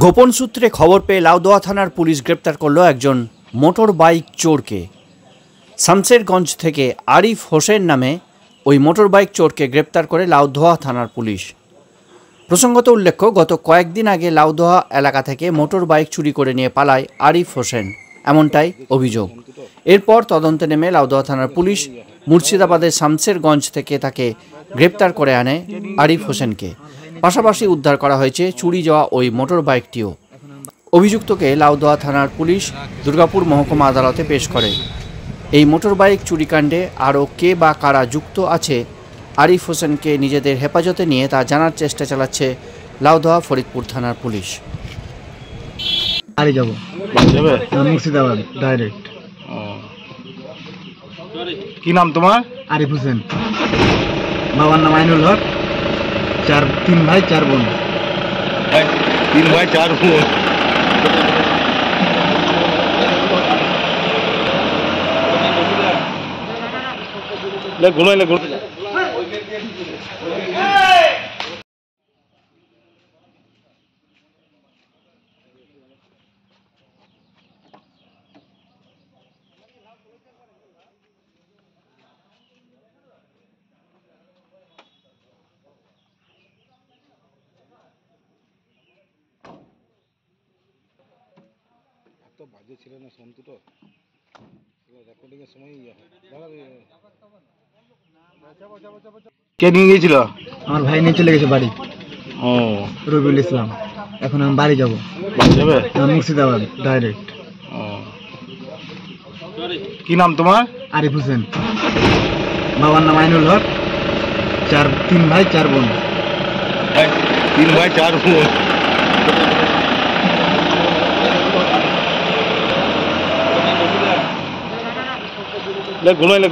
গোপন সূত্রে খবর পেয়ে লাউদোয়া থানার পুলিশ গ্রেপ্তার করল একজন মোটর বাইক চোরকে। শামশেরগঞ্জ থেকে আরিফ হোসেন নামে ওই মোটর বাইক চোরকে গ্রেপ্তার করে লাউদোয়া থানার পুলিশ। প্রসঙ্গত উল্লেখ্য, গত কয়েকদিন আগে লাউদোয়া এলাকা থেকে মোটর বাইক চুরি করে নিয়ে পালায় আরিফ হোসেন, এমনটাই অভিযোগ। এরপর তদন্তে নেমে লাউদোয়া থানার পুলিশ মুর্শিদাবাদের শামশেরগঞ্জ থেকে তাকে গ্রেপ্তার করে আনে আরিফ হোসেনকে। পাশাপাশি উদ্ধার করা হয়েছে চুরি যাওয়া ওই মোটর বাইকটিও। অভিযুক্তকে লাউদোয়া থানার পুলিশ দুর্গাপুর মহকুমা আদালতে পেশ করে। এই মোটর বাইক চুরিকাণ্ডে আরও কে বা কারা যুক্ত আছে আরিফ হোসেনকে নিজেদের হেফাজতে নিয়ে তা জানার চেষ্টা চালাচ্ছে লাউদোয়া ফরিদপুর থানার পুলিশ। মুর্শিদাবাদ ডাইরেক্ট। কি নাম তোমার? আরিফ হোসেন। বাবার নাম আইনুল হক। তিন ভাই চার বোন। তিন ভাই চার বোন। ঘুমাইলে তো বাজে ছিল না সন্তুটো রেকর্ডিং এর সময় কে নিয়ে গিয়েছিল? আমার ভাই নিয়ে চলে গেছে বাড়ি। ও, রবিউল ইসলাম। এখন আমি বাড়ি যাবো। মুর্শিদাবাদ ডাইরেক্ট। কি নাম তোমার? আরিফ হোসেন। বাবার নাম আইনুল হক। তিন ভাই চার বোন। তিন ভাই চার বোন। ঘুমাইলে